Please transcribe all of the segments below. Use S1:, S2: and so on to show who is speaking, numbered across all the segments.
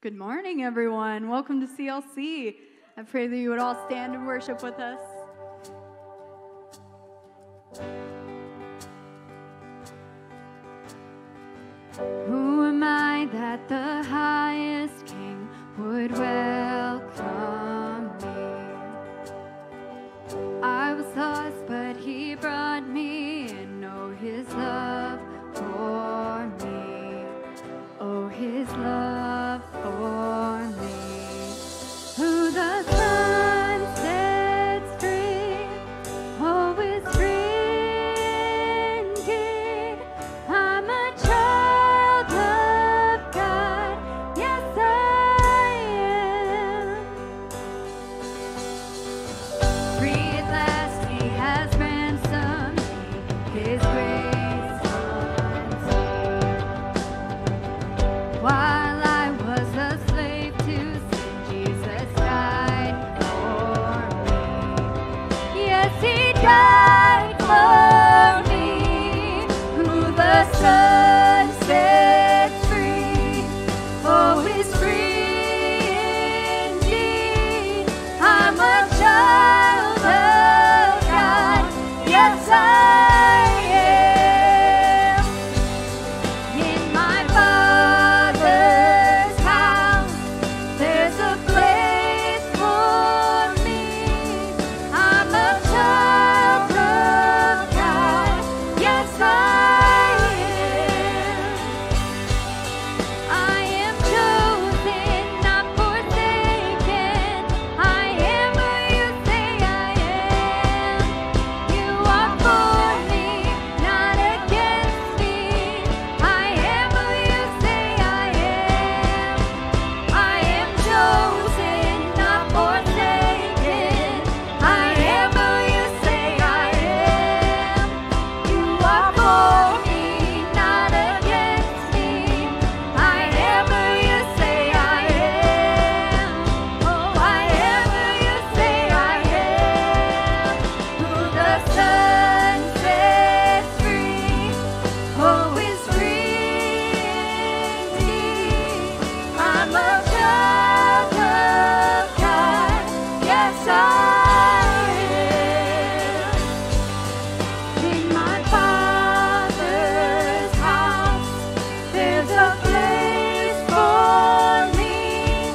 S1: Good morning, everyone. Welcome to CLC. I pray that you would all stand and worship with us. Who am I that the highest King would welcome me? I was lost, but he brought me in. Oh, his love for me. Oh, his love for me. Who the Son sets free, oh, is free indeed. I'm a child of God, yes I am. Free at last, he has ransomed me, his grace unto me. While I was a slave to sin, Jesus died for me. Yes, he died for me. Who the Son sets free, oh, is free indeed. I'm a child of God, yes I am. In my Father's house, there's a place for me. I'm a child of God, yes I am. I am chosen, not forsaken. I am who you say I am. You are for me, not against me. I am who you say I am. I am chosen, not forsaken. I am who you say I am. You are for me, not against me. I am who you say I am. Oh, I am who you say I am. Who the Son sets free, oh, is free indeed. I'm a child of God, yes I am. In my Father's house, there's a place for me.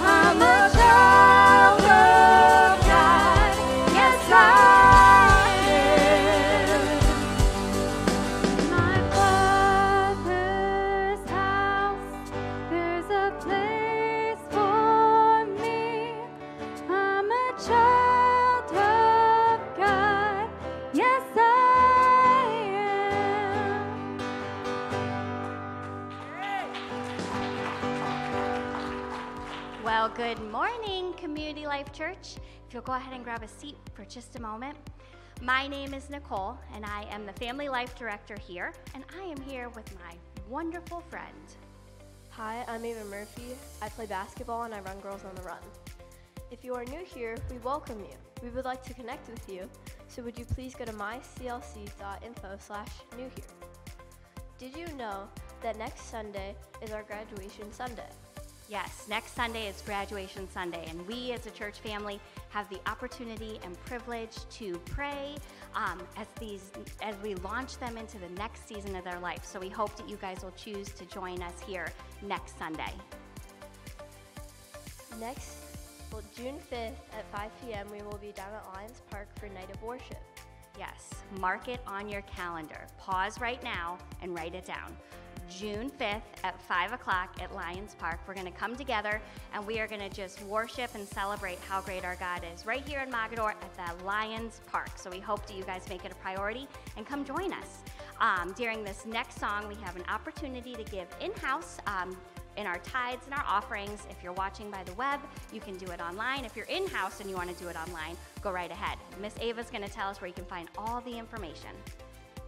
S1: I'm a child of God, yes I am. In my Father's house, there's a place for me. I'm a child of God, yes I am.
S2: Well, good morning, Community Life Church. If you'll go ahead and grab a seat for just a moment. My name is Nicole, and I am the Family Life Director here, and I am here with my wonderful friend.
S3: Hi, I'm Ava Murphy. I play basketball and I run Girls on the Run. If you are new here, we welcome you. We would like to connect with you, so would you please go to myclc.info/newhere. Did you know that next Sunday is our graduation Sunday?
S2: Yes, next Sunday is Graduation Sunday, and we as a church family have the opportunity and privilege to pray as we launch them into the next season of their life. So we hope that you guys will choose to join us here next Sunday.
S3: June 5th at 5 p.m., we will be down at Lions Park for Night of Worship.
S2: Yes, mark it on your calendar. Pause right now and write it down. June 5th at 5 o'clock at Lions Park. We're going to come together and we are going to just worship and celebrate how great our God is right here in Mogador at the Lions Park. So we hope that you guys make it a priority and come join us. During this next song, we have an opportunity to give in-house in our tithes and our offerings. If you're watching by the web, you can do it online. If you're in-house and you want to do it online, go right ahead. Miss Ava's going to tell us where you can find all the information.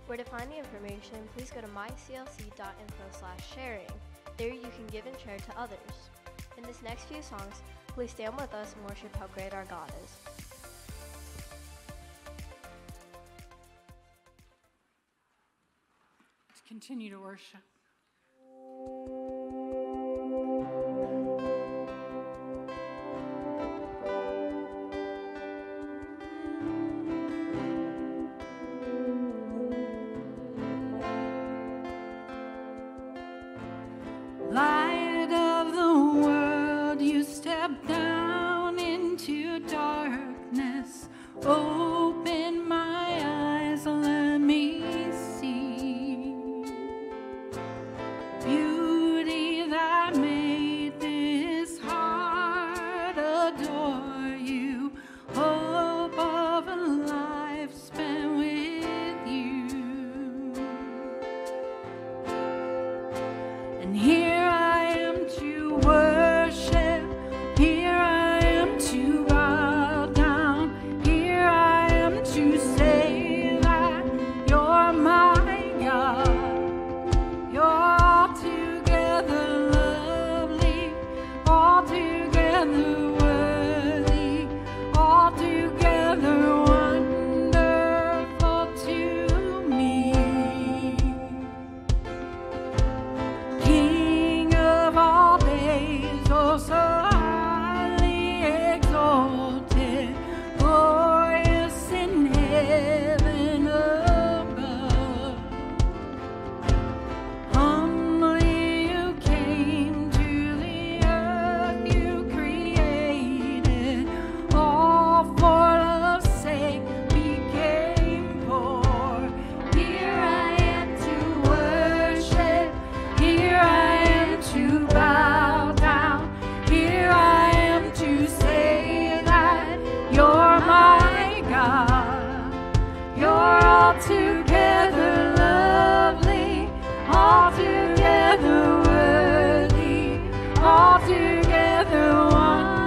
S3: Where to find the information, please go to myclc.info/sharing. There you can give and share to others. In this next few songs, please stand with us and worship how great our God is.
S4: Let's continue to worship. step down into darkness, open my eyes, let me see beauty that made this heart adore you, hope of a life spent with you. And here I am to worship, here I am to bow down, here I am to say that you're my God. You're altogether lovely, altogether worthy, altogether wonderful to me. King of all days, oh so highly exalted, glorious in heaven above. Humbly you came to the earth you created, all for love's sake became poor. Here I am to worship, here I am to bow down, here I am to say that you're my God. You're altogether lovely, altogether worthy, altogether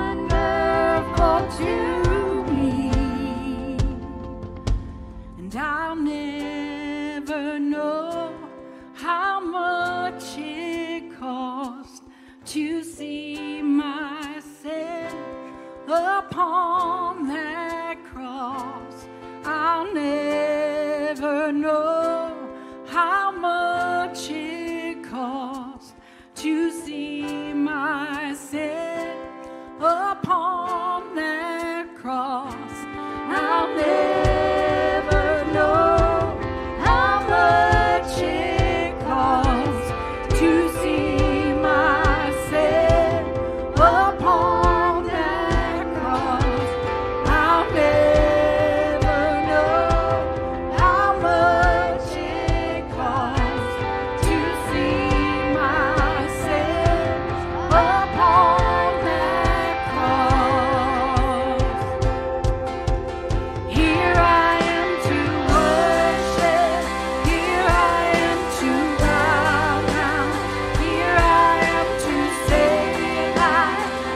S4: wonderful to me. And I'll never know how much it cost to see my sin upon that cross. I'll never know how much it cost to see my sin upon that cross. I'll never know how much it cost to see my sin upon that cross. I'll never know how much it cost to see my sin upon that cross. Here I am to worship, here I am to bow down, here I am to say that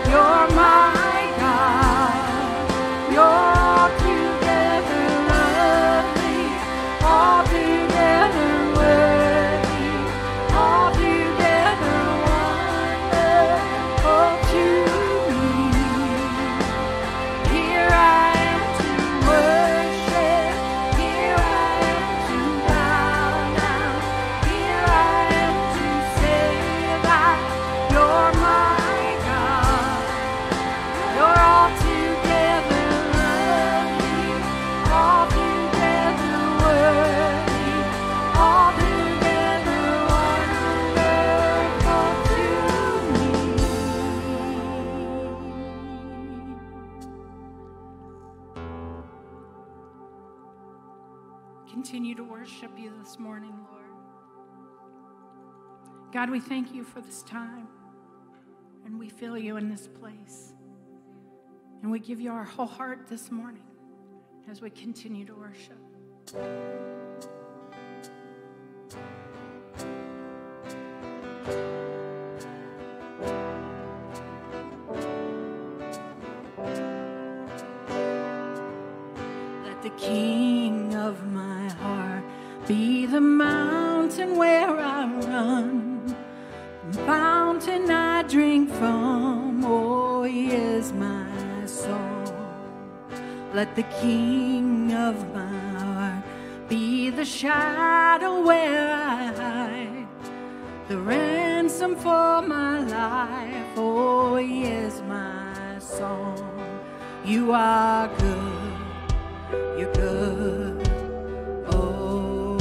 S4: you're my God. You're altogether lovely, altogether worthy, altogether wonderful to me. Here I am to worship, here I am to bow down, here I am to say that you're my God. You're altogether lovely, altogether worthy, altogether wonderful to me. Continue to worship you this morning, Lord. God, we thank you for this time, and we feel you in this place. And we give you our whole heart this morning as we continue to worship. Let the King of my heart be the mountain where I run, fountain I drink from. Oh, he is my song. Let the King of my heart be the shadow where I hide, the ransom for my life. Oh, he is my song. You are good, you're good. Oh,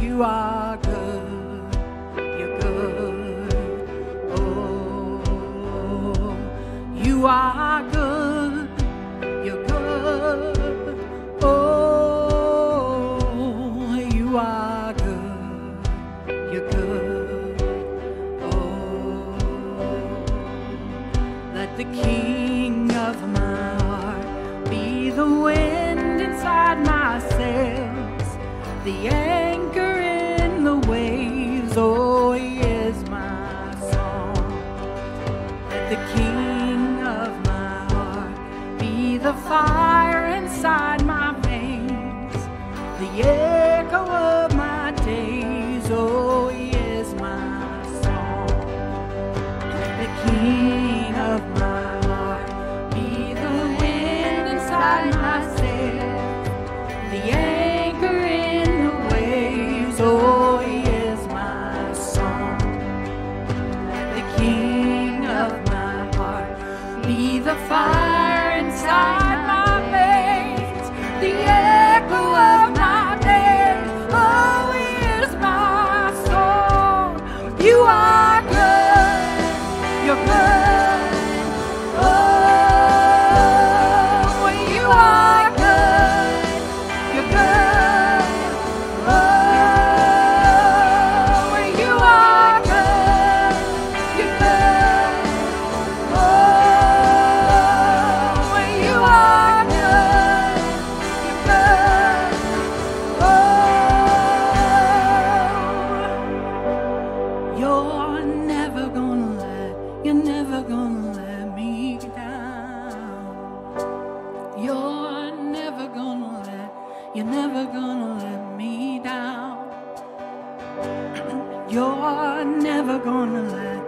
S4: you are good, you're good. Oh, You are good. You're good. Oh, you are good. You're good. Oh, let the King of my heart be the wind inside my sails, the anchor in the waves. Oh, he is my song. Let the King of my heart be the fire inside my veins, the echo of my days. Oh, he is my song. Let the King of my heart be the wind inside my sails, the anchor in the waves. Oh, he is my song. Let the King of my heart be the fire inside my veins, the echo of my days. Oh, he is my song. You are good. You're good. Oh, you are good. You're good. Oh, you are good. You're good. Oh, you are good. You're good. Oh, you're never gonna let me down. You're never gonna let me down. You're never gonna let me down. You're never gonna let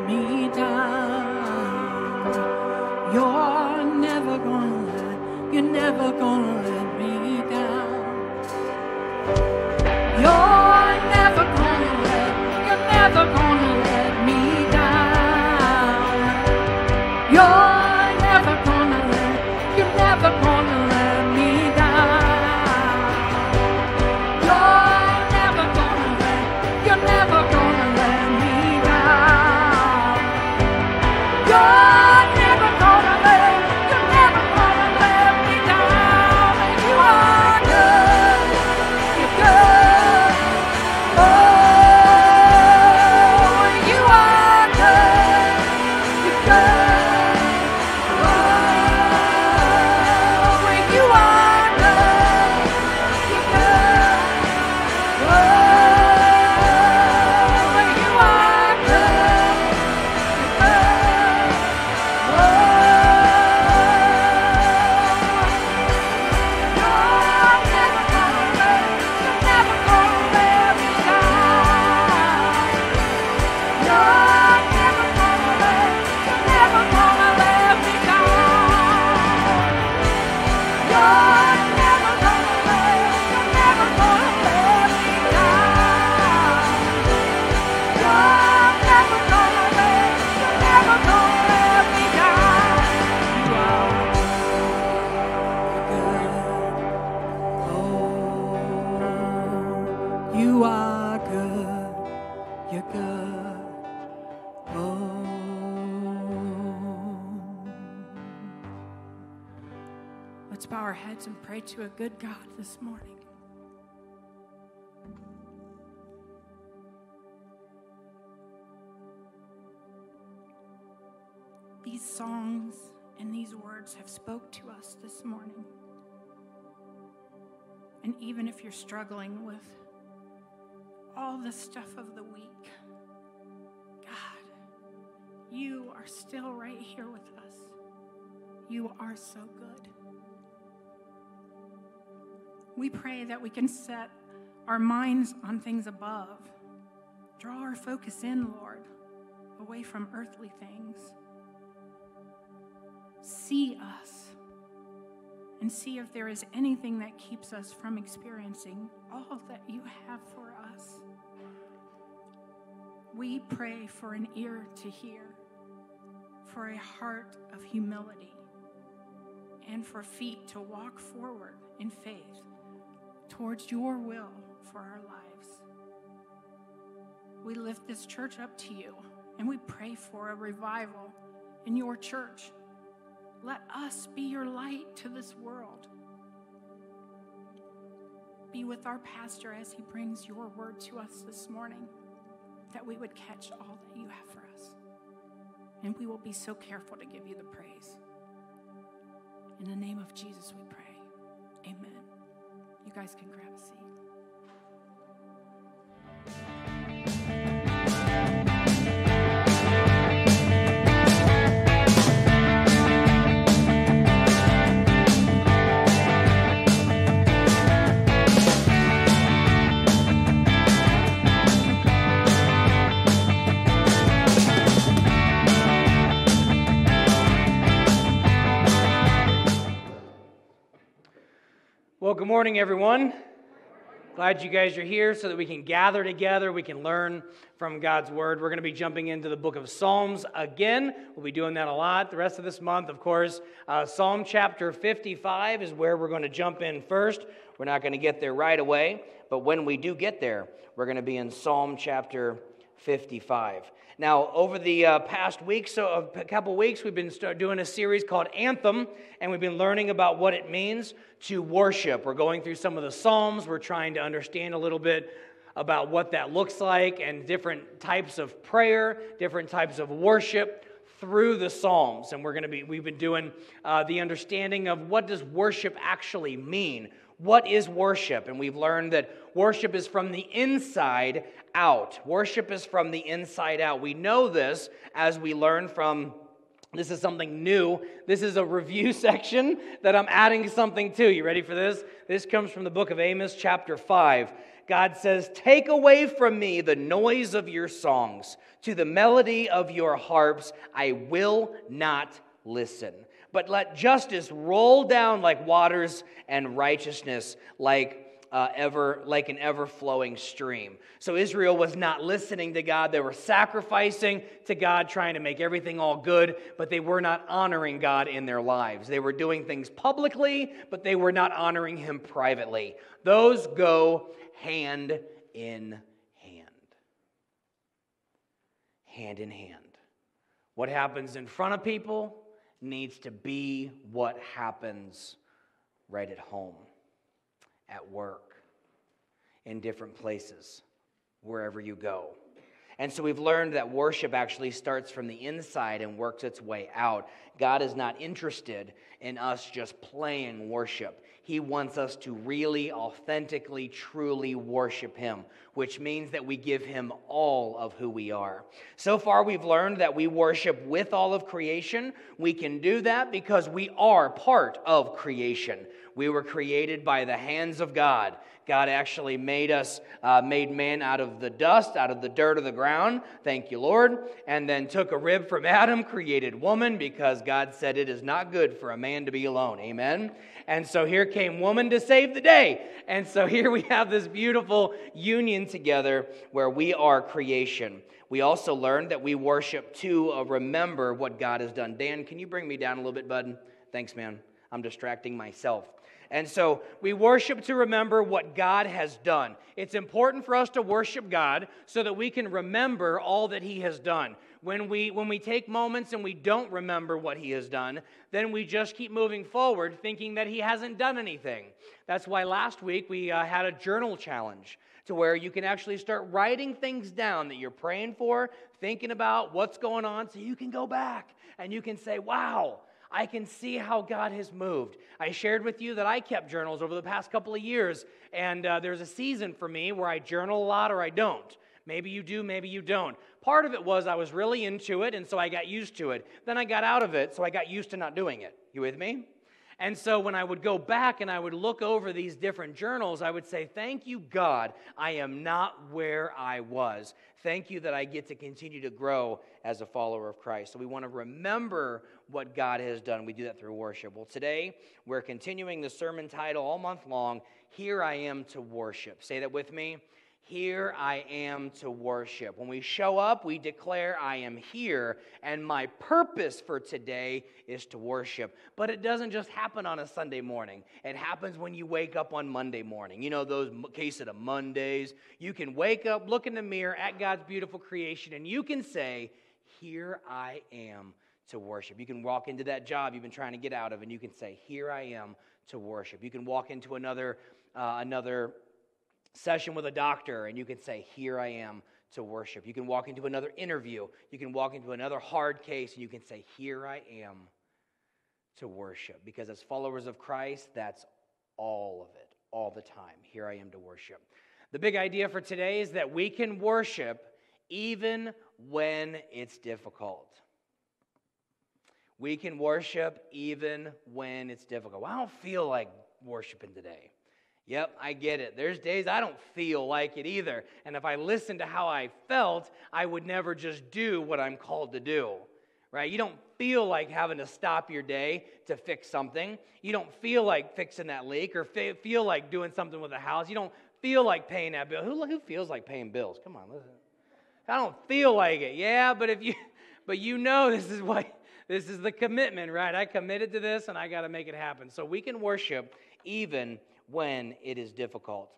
S4: me down. You're never gonna let me down. You're never gonna let me down. You're never gonna let me down. You're never gonna let me down. And you are good. You're good. Oh, you are good. You're good. Oh, you are good. You're good. Oh, you are good. You're good. Oh, you're never gonna let me down. You're never gonna let me down. You're never gonna let me down. You're never gonna let me down. You are good. You're good. Oh. Let's bow our heads and pray to a good God this morning. These songs and these words have spoke to us this morning. And even if you're struggling with all the stuff of the week, God, you are still right here with us. You are so good. We pray that we can set our minds on things above. Draw our focus in, Lord, away from earthly things. See us and see if there is anything that keeps us from experiencing all that you have for us. We pray for an ear to hear, for a heart of humility, and for feet to walk forward in faith towards your will for our lives. We lift this church up to you, and we pray for a revival in your church. Let us be your light to this world. Be with our pastor as he brings your word to us this morning, that we would catch all that you have for us. And we will be so careful to give you the praise. In the name of Jesus we pray. Amen. You guys can grab a seat.
S5: Well, good morning, everyone. Glad you guys are here so that we can gather together, we can learn from God's Word. We're going to be jumping into the book of Psalms again. We'll be doing that a lot the rest of this month, of course. Psalm chapter 55 is where we're going to jump in first. We're not going to get there right away, but when we do get there, we're going to be in Psalm chapter 55. Now, over the past week, so a couple weeks, we've been doing a series called Anthem, and we've been learning about what it means to worship. We're going through some of the Psalms. We're trying to understand a little bit about what that looks like and different types of prayer, different types of worship through the Psalms. And we've been doing the understanding of what does worship actually mean. What is worship? And we've learned that worship is from the inside out. Worship is from the inside out. We know this as we learn from, this is something new. This is a review section that I'm adding something to. You ready for this? This comes from the book of Amos, chapter 5. God says, "Take away from me the noise of your songs. To the melody of your harps I will not listen. But let justice roll down like waters and righteousness like an ever-flowing stream." So Israel was not listening to God. They were sacrificing to God, trying to make everything all good, but they were not honoring God in their lives. They were doing things publicly, but they were not honoring Him privately. Those go hand in hand. Hand in hand. What happens in front of people needs to be what happens right at home, at work, in different places, wherever you go. And so we've learned that worship actually starts from the inside and works its way out. God is not interested in us just playing worship. He wants us to really, authentically, truly worship Him, which means that we give Him all of who we are. So far, we've learned that we worship with all of creation. We can do that because we are part of creation. We were created by the hands of God. God actually made man out of the dust, out of the dirt of the ground. Thank you, Lord. And then took a rib from Adam, created woman, because God said it is not good for a man to be alone. Amen. And so here came woman to save the day. And so here we have this beautiful union together where we are creation. We also learned that we worship to remember what God has done. Dan, can you bring me down a little bit, bud? Thanks, man. I'm distracting myself. And so we worship to remember what God has done. It's important for us to worship God so that we can remember all that He has done. When we take moments and we don't remember what He has done, then we just keep moving forward thinking that He hasn't done anything. That's why last week we had a journal challenge to where you can actually start writing things down that you're praying for, thinking about what's going on, so you can go back and you can say, wow, I can see how God has moved. I shared with you that I kept journals over the past couple of years, and there's a season for me where I journal a lot or I don't. Maybe you do, maybe you don't. Part of it was I was really into it, and so I got used to it. Then I got out of it, so I got used to not doing it. You with me? And so when I would go back and I would look over these different journals, I would say, thank you, God, I am not where I was. Thank you that I get to continue to grow as a follower of Christ. So we want to remember what God has done. We do that through worship. Well, today we're continuing the sermon title all month long, Here I Am to Worship. Say that with me. Here I am to worship. When we show up, we declare, I am here, and my purpose for today is to worship. But it doesn't just happen on a Sunday morning. It happens when you wake up on Monday morning. You know those case of the Mondays. You can wake up, look in the mirror at God's beautiful creation, and you can say, here I am to worship. You can walk into that job you've been trying to get out of, and you can say, here I am to worship. You can walk into another session with a doctor, and you can say, here I am to worship. You can walk into another interview. You can walk into another hard case, and you can say, here I am to worship. Because as followers of Christ, that's all of it, all the time. Here I am to worship. The big idea for today is that we can worship even when it's difficult. We can worship even when it's difficult. Well, I don't feel like worshiping today. Yep, I get it. There's days I don't feel like it either. And if I listened to how I felt, I would never just do what I'm called to do. Right? You don't feel like having to stop your day to fix something. You don't feel like fixing that leak or feel like doing something with the house. You don't feel like paying that bill. Who feels like paying bills? Come on, listen. I don't feel like it. Yeah, but you know this is the commitment, right? I committed to this and I got to make it happen. So we can worship even when it is difficult.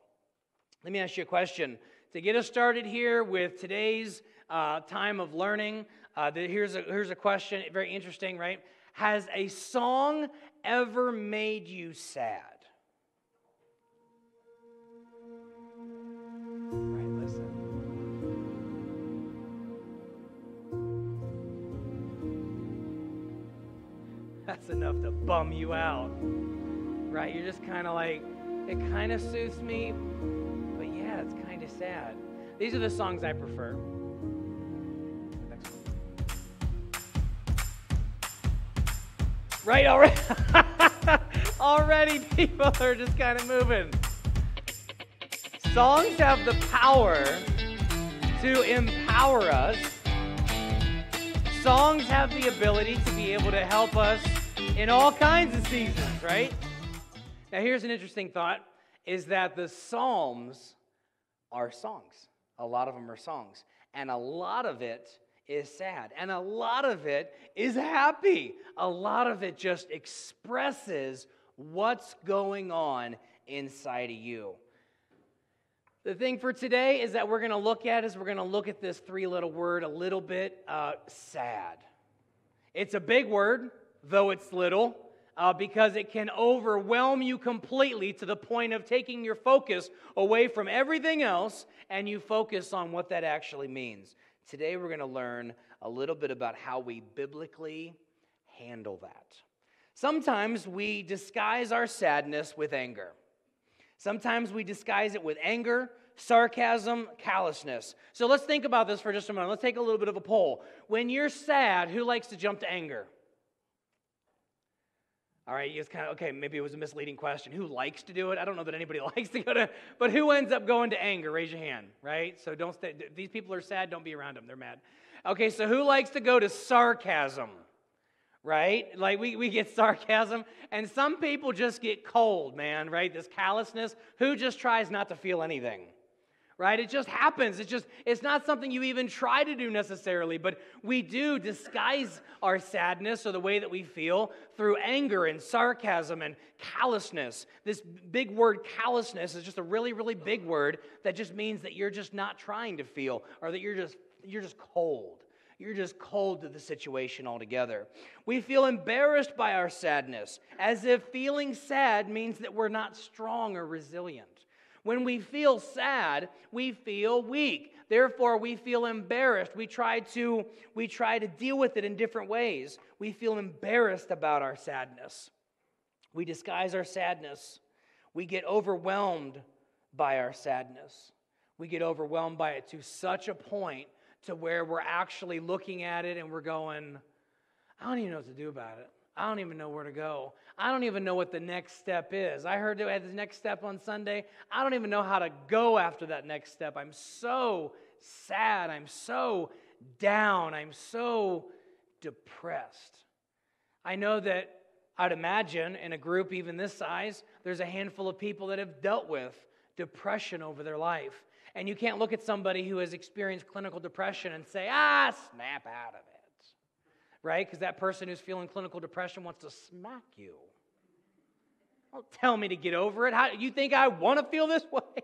S5: Let me ask you a question. To get us started here with today's time of learning, here's a question, very interesting, right? Has a song ever made you sad? Right, listen. That's enough to bum you out, right? You're just kind of like, it kind of soothes me, but yeah, it's kind of sad. These are the songs I prefer. Next one. Right, already people are just kind of moving. Songs have the power to empower us. Songs have the ability to be able to help us in all kinds of seasons, right? Now, here's an interesting thought, is that the Psalms are songs. A lot of them are songs. And a lot of it is sad. And a lot of it is happy. A lot of it just expresses what's going on inside of you. The thing for today is that we're going to look at this three-letter word a little bit, sad. It's a big word, though it's little. Because it can overwhelm you completely to the point of taking your focus away from everything else, and you focus on what that actually means. Today we're going to learn a little bit about how we biblically handle that. Sometimes we disguise our sadness with anger. Sometimes we disguise it with anger, sarcasm, callousness. So let's think about this for just a moment. Let's take a little bit of a poll. When you're sad, who likes to jump to anger? All right, it's kind of, okay, maybe it was a misleading question. Who likes to do it? I don't know that anybody likes to go to, but who ends up going to anger? Raise your hand, right? So don't stay, these people are sad, don't be around them, they're mad. Okay, so who likes to go to sarcasm, right? Like we get sarcasm, and some people just get cold, man, right? This callousness, who just tries not to feel anything? Right? It just happens. It's not something you even try to do necessarily, but we do disguise our sadness or the way that we feel through anger and sarcasm and callousness. This big word callousness is just a really, really big word that just means that you're just not trying to feel, or that you're just cold. You're just cold to the situation altogether. We feel embarrassed by our sadness, as if feeling sad means that we're not strong or resilient. When we feel sad, we feel weak. Therefore, we feel embarrassed. We try to deal with it in different ways. We feel embarrassed about our sadness. We disguise our sadness. We get overwhelmed by our sadness. We get overwhelmed by it to such a point to where we're actually looking at it and we're going, I don't even know what to do about it. I don't even know where to go. I don't even know what the next step is. I heard they had the next step on Sunday. I don't even know how to go after that next step. I'm so sad. I'm so down. I'm so depressed. I know that I'd imagine in a group even this size, there's a handful of people that have dealt with depression over their life. And you can't look at somebody who has experienced clinical depression and say, snap out of it. Right? Because that person who's feeling clinical depression wants to smack you. Don't tell me to get over it. You think I want to feel this way?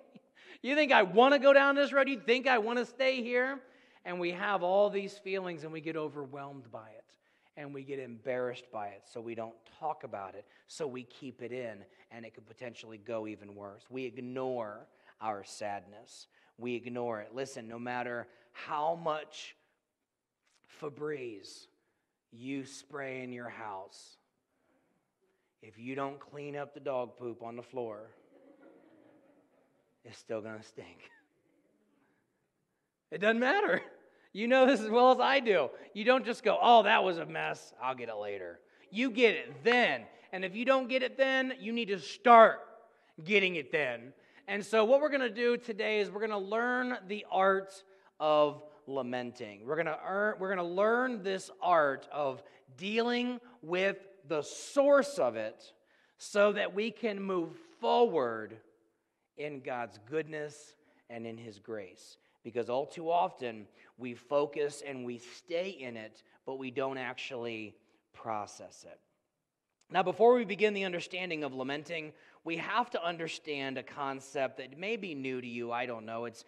S5: You think I want to go down this road? You think I want to stay here? And we have all these feelings and we get overwhelmed by it. and we get embarrassed by it, so we don't talk about it, so we keep it in, and it could potentially go even worse. We ignore our sadness. We ignore it. Listen, no matter how much Febreze you spray in your house, if you don't clean up the dog poop on the floor, it's still going to stink. It doesn't matter. You know this as well as I do. You don't just go, oh, that was a mess, I'll get it later. You get it then. And if you don't get it then, you need to start getting it then. And so what we're going to do today is we're going to learn the art of lamenting. We're going to learn this art of dealing with the source of it so that we can move forward in God's goodness and in His grace. Because all too often, we focus and we stay in it, but we don't actually process it. Now, before we begin the understanding of lamenting, we have to understand a concept that may be new to you. I don't know. It's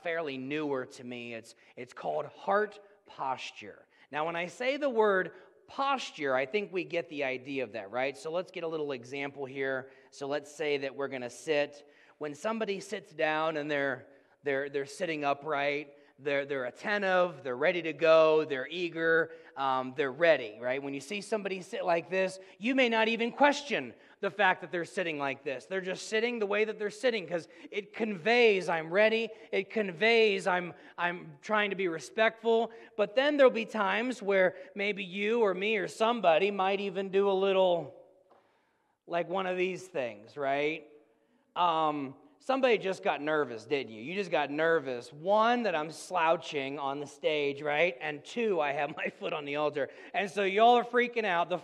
S5: fairly newer to me. It's called heart posture. Now, when I say the word posture, I think we get the idea of that, right? So let's get a little example here. So let's say that we're going to sit. When somebody sits down and they're sitting upright, they're attentive, they're ready to go, they're eager, they're ready, right? When you see somebody sit like this, you may not even question the fact that they're sitting like this. They're just sitting the way that they're sitting because it conveys I'm ready. It conveys I'm trying to be respectful. But then there'll be times where maybe you or me or somebody might even do a little like one of these things, right? Somebody just got nervous, didn't you? You just got nervous. One, that I'm slouching on the stage, right? And two, I have my foot on the altar. And so y'all are freaking out. The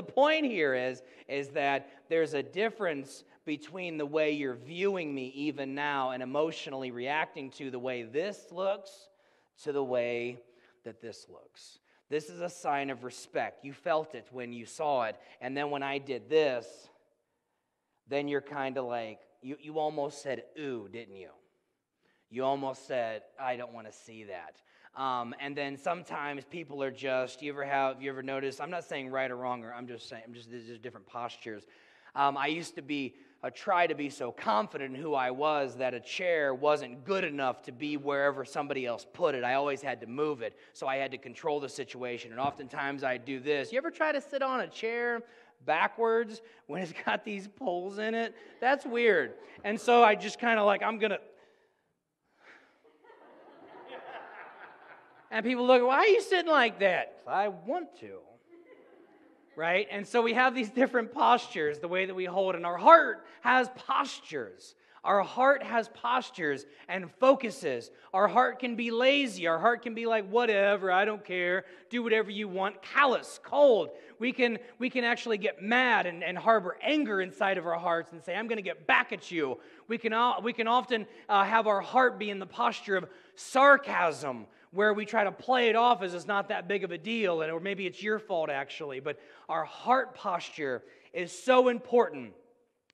S5: point here is that there's a difference between the way you're viewing me even now and emotionally reacting to the way this looks to the way that this looks. This is a sign of respect. You felt it when you saw it. And then when I did this, then you're kind of like, you almost said, ooh, didn't you? You almost said, I don't want to see that. And then sometimes people are just, you ever noticed, I'm not saying right or wrong, or there's just different postures. I used to try to be so confident in who I was that a chair wasn't good enough to be wherever somebody else put it. I always had to move it, so I had to control the situation. And oftentimes I'd do this. You ever try to sit on a chair backwards when it's got these poles in it? That's weird. And so I just kind of like, and people look, why are you sitting like that? I want to. Right? And so we have these different postures, the way that we hold it. And our heart has postures. Our heart has postures and focuses. Our heart can be lazy. Our heart can be like, whatever, I don't care. Do whatever you want. Callous, cold. We can actually get mad and harbor anger inside of our hearts and say, I'm going to get back at you. We can often have our heart be in the posture of sarcasm, where we try to play it off as it's not that big of a deal, or maybe it's your fault actually. But our heart posture is so important.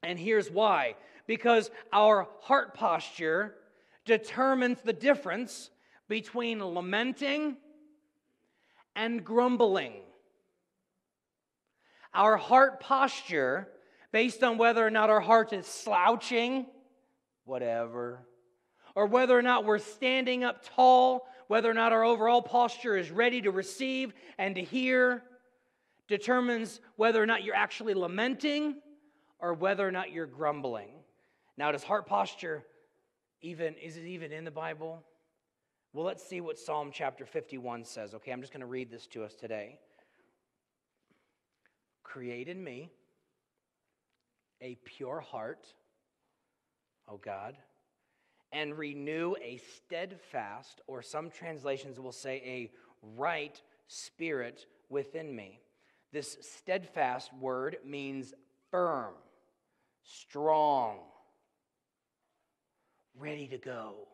S5: And here's why. Because our heart posture determines the difference between lamenting and grumbling. Our heart posture, based on whether or not our heart is slouching, whatever, or whether or not we're standing up tall, whether or not our overall posture is ready to receive and to hear, determines whether or not you're actually lamenting or whether or not you're grumbling. Now, does heart posture is it even in the Bible? Well, let's see what Psalm chapter 51 says. Okay, I'm just going to read this to us today. Create in me a pure heart, O God, and renew a steadfast, or some translations will say a right spirit within me. This steadfast word means firm, strong, ready to go.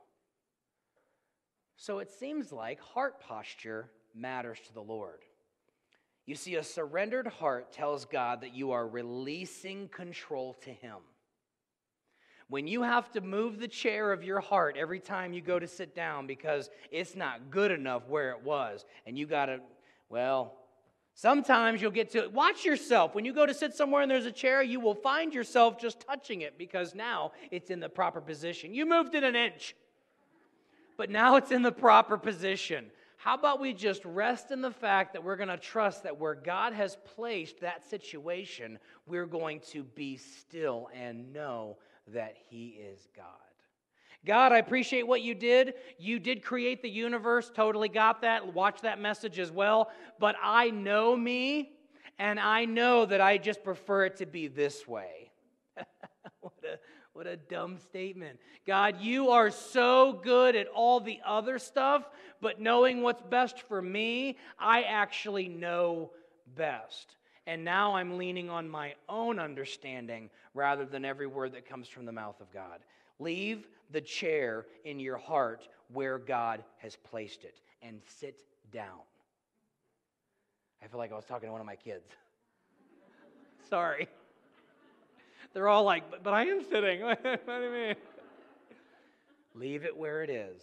S5: So it seems like heart posture matters to the Lord. You see, a surrendered heart tells God that you are releasing control to Him. When you have to move the chair of your heart every time you go to sit down because it's not good enough where it was, and you got to, Sometimes you'll get to watch yourself. When you go to sit somewhere and there's a chair, you will find yourself just touching it because now it's in the proper position. You moved it an inch, but now it's in the proper position. How about we just rest in the fact that we're going to trust that where God has placed that situation, we're going to be still and know that He is God. God, I appreciate what you did. You did create the universe. Totally got that. Watch that message as well. But I know me, and I know that I just prefer it to be this way. What a dumb statement. God, you are so good at all the other stuff, but knowing what's best for me, I actually know best. And now I'm leaning on my own understanding rather than every word that comes from the mouth of God. Leave the chair in your heart where God has placed it and sit down. I feel like I was talking to one of my kids. Sorry. They're all like, but I am sitting. What do you mean? Leave it where it is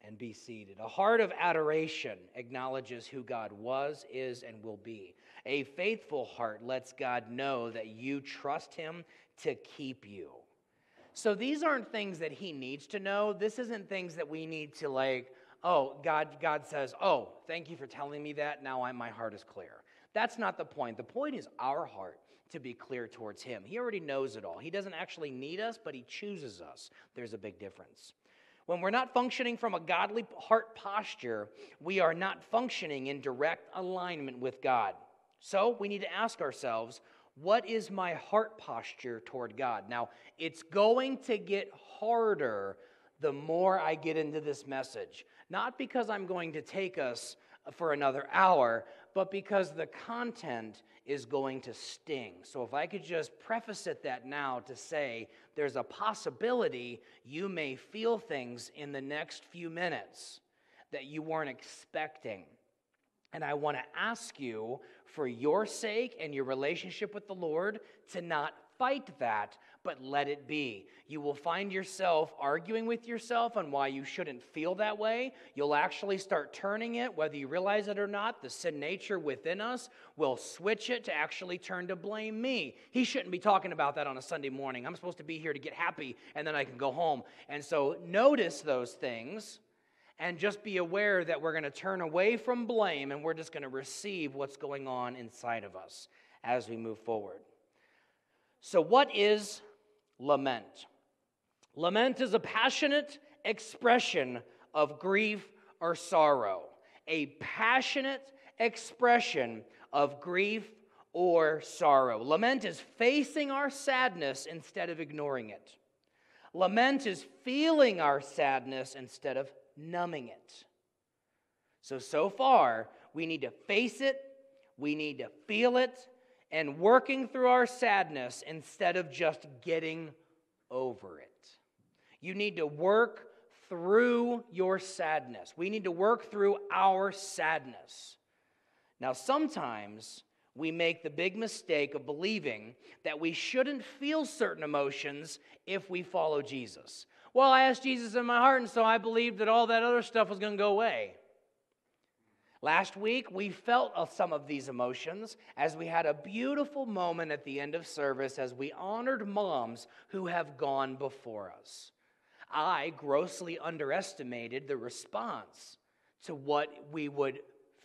S5: and be seated. A heart of adoration acknowledges who God was, is, and will be. A faithful heart lets God know that you trust Him to keep you. So these aren't things that He needs to know. This isn't things that we need to God says, oh, thank you for telling me that. Now my heart is clear. That's not the point. The point is our heart to be clear towards Him. He already knows it all. He doesn't actually need us, but He chooses us. There's a big difference. When we're not functioning from a godly heart posture, we are not functioning in direct alignment with God. So we need to ask ourselves, what is my heart posture toward God? Now, it's going to get harder the more I get into this message. Not because I'm going to take us for another hour, but because the content is going to sting. So if I could just preface it that now to say there's a possibility you may feel things in the next few minutes that you weren't expecting. And I want to ask you, for your sake and your relationship with the Lord, to not fight that, but let it be. You will find yourself arguing with yourself on why you shouldn't feel that way. You'll actually start turning it, whether you realize it or not. The sin nature within us will switch it to actually turn to blame me. He shouldn't be talking about that on a Sunday morning. I'm supposed to be here to get happy, and then I can go home. And so notice those things. And just be aware that we're going to turn away from blame and we're just going to receive what's going on inside of us as we move forward. So what is lament? Lament is a passionate expression of grief or sorrow. A passionate expression of grief or sorrow. Lament is facing our sadness instead of ignoring it. Lament is feeling our sadness instead of numbing it. So far, we need to face it, we need to feel it, and working through our sadness instead of just getting over it. You need to work through your sadness. We need to work through our sadness. Now, sometimes we make the big mistake of believing that we shouldn't feel certain emotions if we follow Jesus. Well, I asked Jesus in my heart, and so I believed that all that other stuff was going to go away. Last week, we felt some of these emotions as we had a beautiful moment at the end of service as we honored moms who have gone before us. I grossly underestimated the response to what we would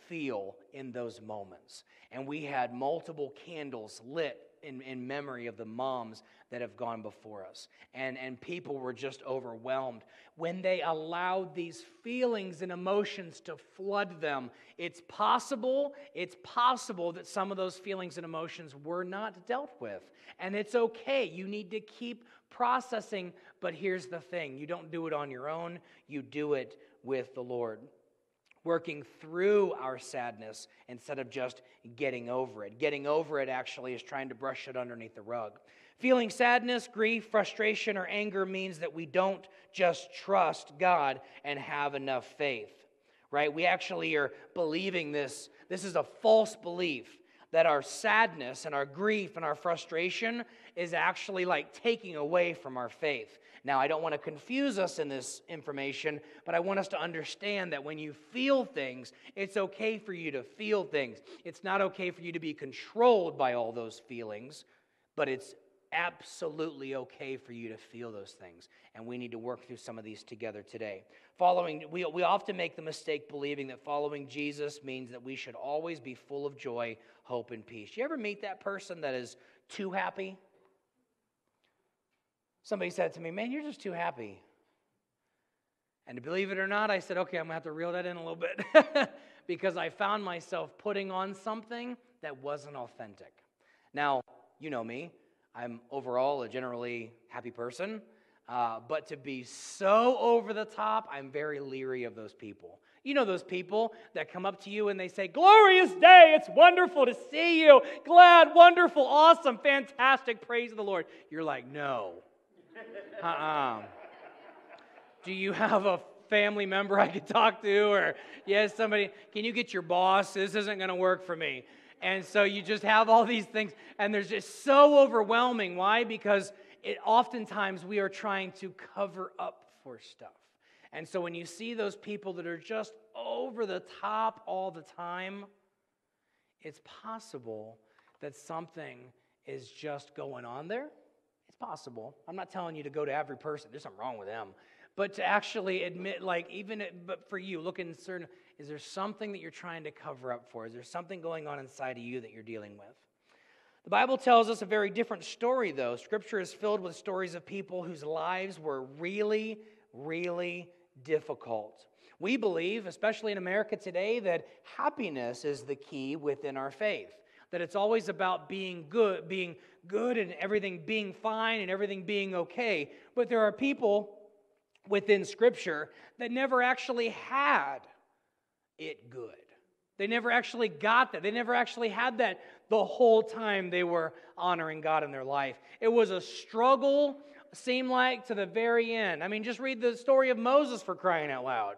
S5: feel in those moments. And we had multiple candles lit in memory of the moms that have gone before us. And people were just overwhelmed. When they allowed these feelings and emotions to flood them, it's possible that some of those feelings and emotions were not dealt with. And it's okay. You need to keep processing, but here's the thing. You don't do it on your own. You do it with the Lord. Working through our sadness instead of just getting over it. Getting over it actually is trying to brush it underneath the rug. Feeling sadness, grief, frustration, or anger means that we don't just trust God and have enough faith, right? We actually are believing this. This is a false belief that our sadness and our grief and our frustration is actually like taking away from our faith. Now, I don't want to confuse us in this information, but I want us to understand that when you feel things, it's okay for you to feel things. It's not okay for you to be controlled by all those feelings, but it's absolutely okay for you to feel those things. And we need to work through some of these together today. We often make the mistake believing that following Jesus means that we should always be full of joy, hope, and peace. You ever meet that person that is too happy? Somebody said to me, man, you're just too happy. And to believe it or not, I said, okay, I'm going to have to reel that in a little bit because I found myself putting on something that wasn't authentic. Now, you know me. I'm overall a generally happy person, but to be so over the top, I'm very leery of those people. You know those people that come up to you and they say, glorious day, it's wonderful to see you, glad, wonderful, awesome, fantastic, praise the Lord. You're like, no. Do you have a family member I could talk to? Or, yes, somebody, can you get your boss? This isn't going to work for me. And so you just have all these things, and they're just so overwhelming. Why? Because oftentimes we are trying to cover up for stuff. And so when you see those people that are just over the top all the time, it's possible that something is just going on there. It's possible. I'm not telling you to go to every person. There's something wrong with them. But to actually admit, but for you, look in certain, is there something that you're trying to cover up for? Is there something going on inside of you that you're dealing with? The Bible tells us a very different story, though. Scripture is filled with stories of people whose lives were really, really difficult. We believe, especially in America today, that happiness is the key within our faith. That it's always about being good and everything being fine and everything being okay. But there are people within Scripture that never actually had it good. They never actually got that. They never actually had that the whole time they were honoring God in their life. It was a struggle, seemed like, to the very end. I mean, just read the story of Moses, for crying out loud.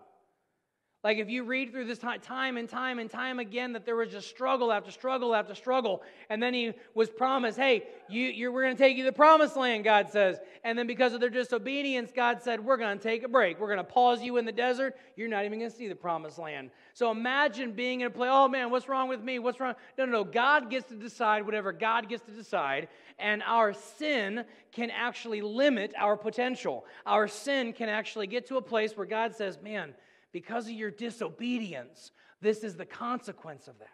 S5: Like if you read through this time and time again that there was just struggle after struggle after struggle, and then he was promised, hey, we're going to take you to the promised land, God says. And then because of their disobedience, God said, we're going to take a break. We're going to pause you in the desert. You're not even going to see the promised land. So imagine being in a place, oh man, what's wrong with me? What's wrong? No. God gets to decide whatever God gets to decide, and our sin can actually limit our potential. Our sin can actually get to a place where God says, man, because of your disobedience, this is the consequence of that.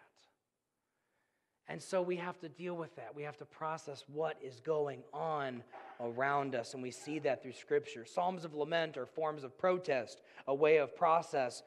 S5: And so we have to deal with that. We have to process what is going on around us, and we see that through Scripture. Psalms of lament are forms of protest, a way of process,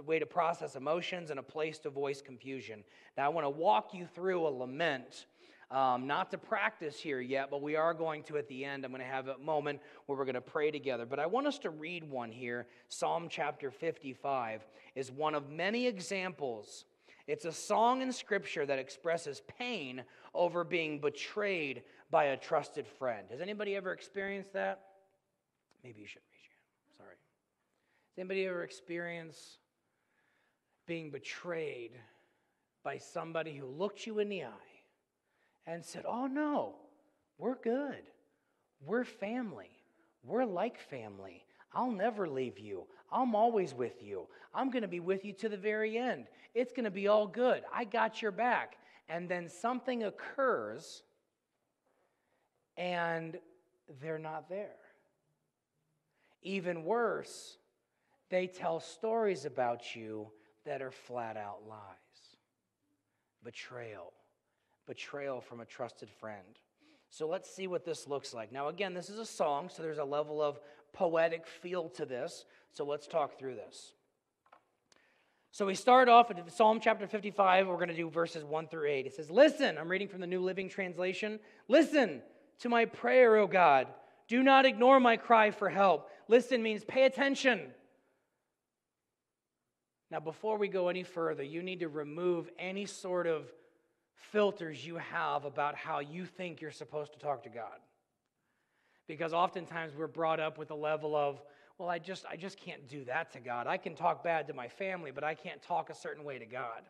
S5: way to process emotions and a place to voice confusion. Now, I want to walk you through a lament. Not to practice here yet, but we are going to at the end. I'm going to have a moment where we're going to pray together. But I want us to read one here. Psalm chapter 55 is one of many examples. It's a song in Scripture that expresses pain over being betrayed by a trusted friend. Has anybody ever experienced that? Maybe you should raise your hand. Sorry. Has anybody ever experienced being betrayed by somebody who looked you in the eye and said, oh no, we're good. We're family. We're like family. I'll never leave you. I'm always with you. I'm going to be with you to the very end. It's going to be all good. I got your back. And then something occurs and they're not there. Even worse, they tell stories about you that are flat out lies. Betrayal. Betrayal from a trusted friend. So let's see what this looks like. Now again, this is a song, so there's a level of poetic feel to this. So let's talk through this. So we start off at Psalm chapter 55. We're going to do verses 1 through 8. It says, listen, I'm reading from the New Living Translation. Listen to my prayer, O God. Do not ignore my cry for help. Listen means pay attention. Now before we go any further, you need to remove any sort of filters you have about how you think you're supposed to talk to God. Because oftentimes we're brought up with a level of, well, I just can't do that to God. I can talk bad to my family, but I can't talk a certain way to God.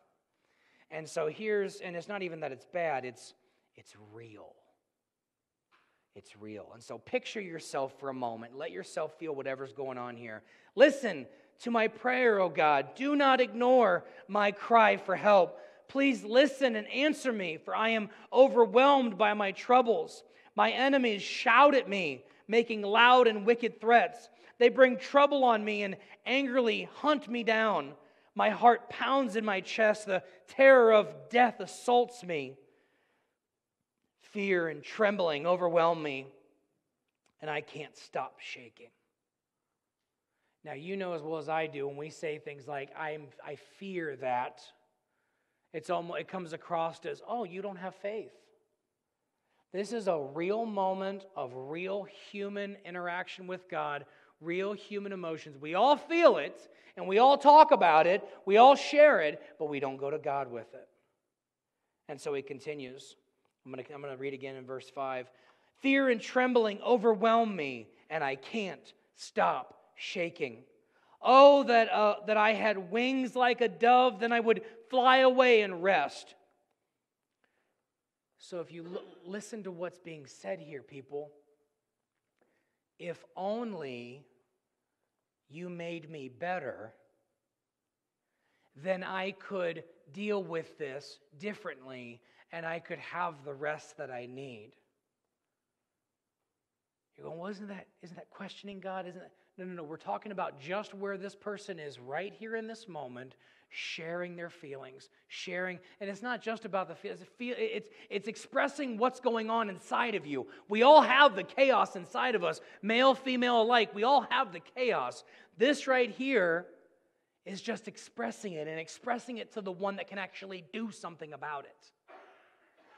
S5: And so and it's not even that it's bad, it's real. It's real. And so picture yourself for a moment. Let yourself feel whatever's going on here. Listen to my prayer, O God. Do not ignore my cry for help. Please listen and answer me, for I am overwhelmed by my troubles. My enemies shout at me, making loud and wicked threats. They bring trouble on me and angrily hunt me down. My heart pounds in my chest. The terror of death assaults me. Fear and trembling overwhelm me, and I can't stop shaking. Now, you know as well as I do, when we say things like, I fear that, it comes across as, oh, you don't have faith. This is a real moment of real human interaction with God, real human emotions. We all feel it, and we all talk about it, we all share it, but we don't go to God with it. And so he continues. I'm going to read again in verse 5. Fear and trembling overwhelm me, and I can't stop shaking. Oh, that I had wings like a dove, then I would fly away and rest. So if you listen to what's being said here, people, if only you made me better, then I could deal with this differently, and I could have the rest that I need. You're going, well, isn't that questioning God? Isn't that? No. We're talking about just where this person is right here in this moment, sharing their feelings, sharing. And it's not just about the feelings. It's expressing what's going on inside of you. We all have the chaos inside of us, male, female alike. We all have the chaos. This right here is just expressing it, and expressing it to the one that can actually do something about it.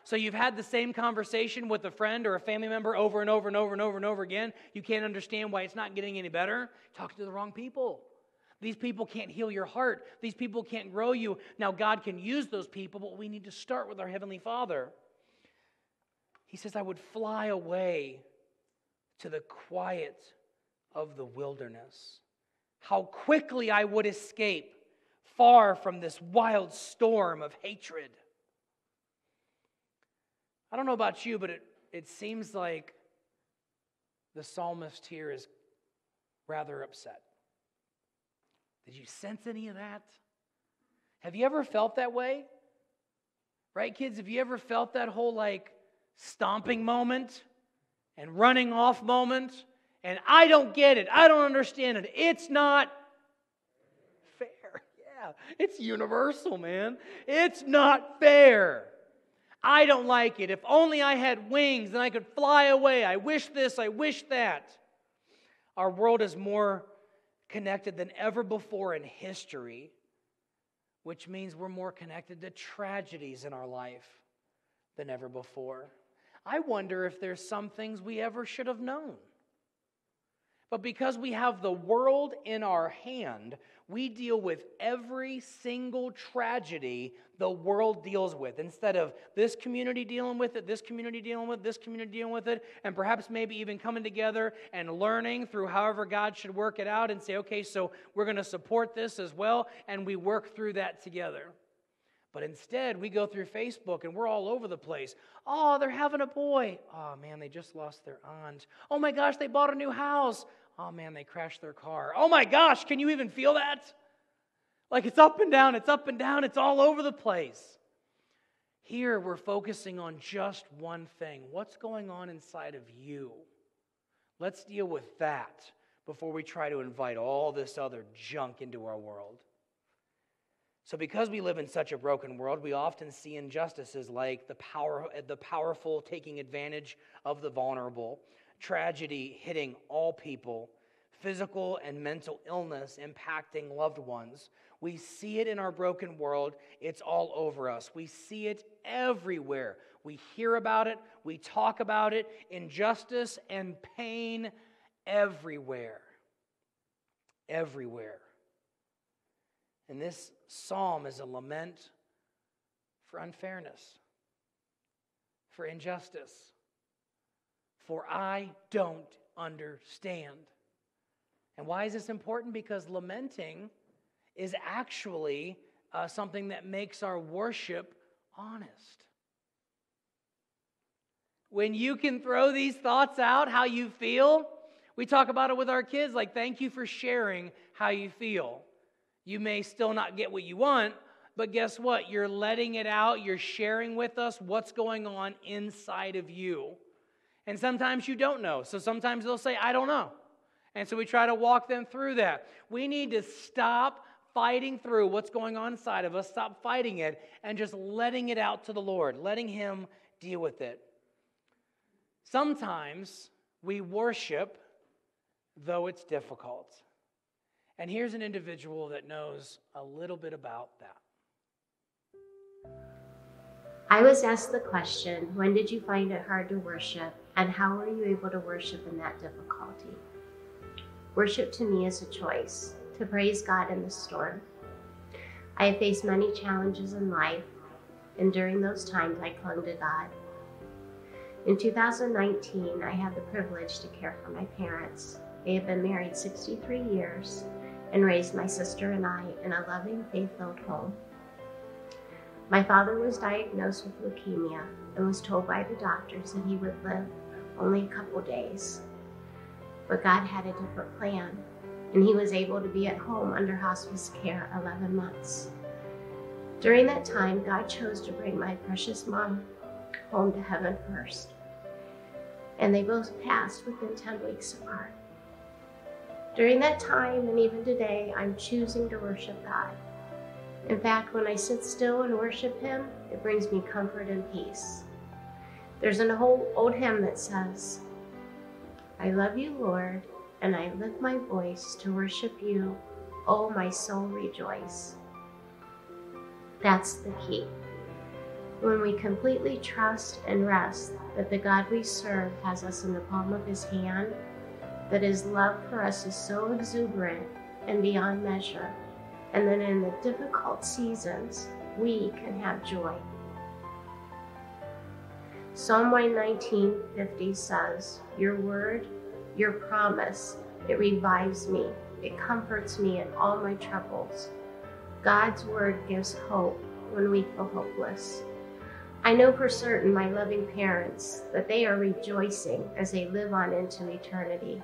S5: So you've had the same conversation with a friend or a family member over and over and over and over and over again. You can't understand why it's not getting any better. Talking to the wrong people. These people can't heal your heart. These people can't grow you. Now God can use those people, but we need to start with our Heavenly Father. He says, I would fly away to the quiet of the wilderness. How quickly I would escape far from this wild storm of hatred. I don't know about you, but it seems like the psalmist here is rather upset. Did you sense any of that? Have you ever felt that way? Right, kids? Have you ever felt that whole stomping moment and running off moment? And I don't get it. I don't understand it. It's not fair. Yeah, it's universal, man. It's not fair. I don't like it. If only I had wings, then I could fly away. I wish this, I wish that. Our world is more connected than ever before in history, which means we're more connected to tragedies in our life than ever before. I wonder if there's some things we ever should have known. But because we have the world in our hand, we deal with every single tragedy the world deals with. Instead of this community dealing with it, this community dealing with it, this community dealing with it, and perhaps maybe even coming together and learning through however God should work it out and say, okay, so we're going to support this as well, and we work through that together. But instead, we go through Facebook and we're all over the place. Oh, they're having a boy. Oh, man, they just lost their aunt. Oh, my gosh, they bought a new house. Oh, man, they crashed their car. Oh, my gosh, can you even feel that? It's up and down, it's all over the place. Here, we're focusing on just one thing. What's going on inside of you? Let's deal with that before we try to invite all this other junk into our world. So because we live in such a broken world, we often see injustices like the powerful taking advantage of the vulnerable, tragedy hitting all people, physical and mental illness impacting loved ones. We see it in our broken world. It's all over us. We see it everywhere. We hear about it. We talk about it. Injustice and pain everywhere. Everywhere. And this psalm is a lament for unfairness, for injustice, for I don't understand. And why is this important? Because lamenting is actually something that makes our worship honest. When you can throw these thoughts out, how you feel, we talk about it with our kids, like, thank you for sharing how you feel. You may still not get what you want, but guess what? You're letting it out. You're sharing with us what's going on inside of you. And sometimes you don't know. So sometimes they'll say, I don't know. And so we try to walk them through that. We need to stop fighting through what's going on inside of us, stop fighting it, and just letting it out to the Lord, letting Him deal with it. Sometimes we worship, though it's difficult. And here's an individual that knows a little bit about that.
S6: I was asked the question, when did you find it hard to worship, and how were you able to worship in that difficulty? Worship to me is a choice, to praise God in the storm. I have faced many challenges in life, and during those times I clung to God. In 2019, I had the privilege to care for my parents. They have been married 63 years and raised my sister and I in a loving, faith-filled home. My father was diagnosed with leukemia and was told by the doctors that he would live only a couple days. But God had a different plan, and he was able to be at home under hospice care 11 months. During that time, God chose to bring my precious mom home to heaven first, and they both passed within 10 weeks apart. During that time, and even today, I'm choosing to worship God. In fact, when I sit still and worship Him, it brings me comfort and peace. There's an old hymn that says, I love you, Lord, and I lift my voice to worship you. Oh, my soul, rejoice. That's the key. When we completely trust and rest that the God we serve has us in the palm of His hand, that His love for us is so exuberant and beyond measure, and then in the difficult seasons, we can have joy. Psalm 119:50 says, your word, your promise, it revives me. It comforts me in all my troubles. God's word gives hope when we feel hopeless. I know for certain my loving parents that they are rejoicing as they live on into eternity.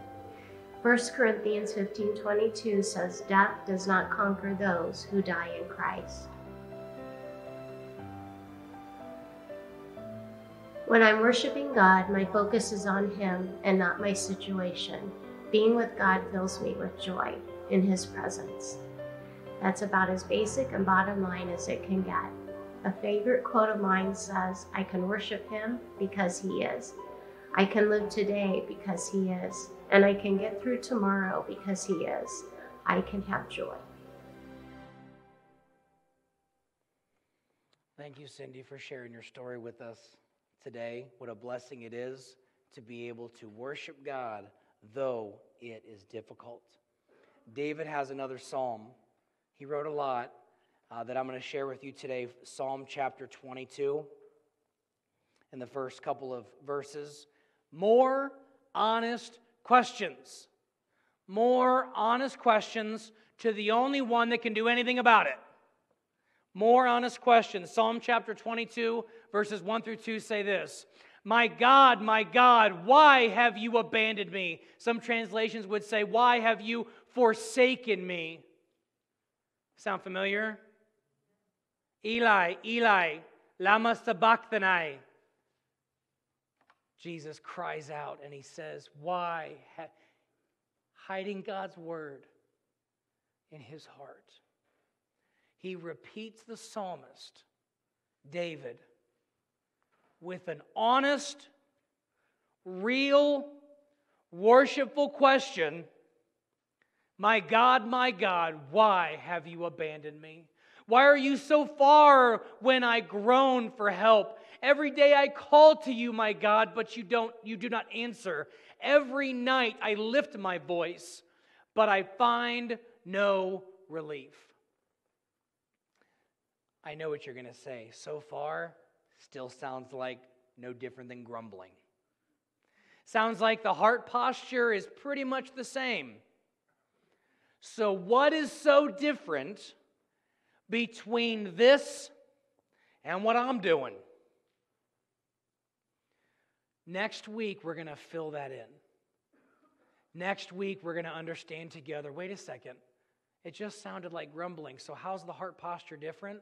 S6: 1 Corinthians 15:22 says, death does not conquer those who die in Christ. When I'm worshiping God, my focus is on Him and not my situation. Being with God fills me with joy in His presence. That's about as basic and bottom line as it can get. A favorite quote of mine says, I can worship Him because He is. I can live today because He is. And I can get through tomorrow because He is. I can have joy.
S5: Thank you, Cindy, for sharing your story with us today. What a blessing it is to be able to worship God, though it is difficult. David has another psalm. He wrote a lot that I'm going to share with you today. Psalm chapter 22, in the first couple of verses. More honest questions. More honest questions to the only one that can do anything about it. More honest questions. Psalm chapter 22, verses 1 through 2 say this. My God, why have you abandoned me? Some translations would say, why have you forsaken me? Sound familiar? Eli, Eli, lama sabachthani. Jesus cries out and He says, why? Hiding God's word in His heart. He repeats the psalmist, David, with an honest, real, worshipful question. My God, why have you abandoned me? Why are you so far when I groan for help? Every day I call to you, my God, but you do not answer. Every night I lift my voice, but I find no relief. I know what you're going to say. So far, still sounds like no different than grumbling. Sounds like the heart posture is pretty much the same. So what is so different between this and what I'm doing. Next week, we're going to fill that in. Next week, we're going to understand together, wait a second, it just sounded like grumbling, so how's the heart posture different?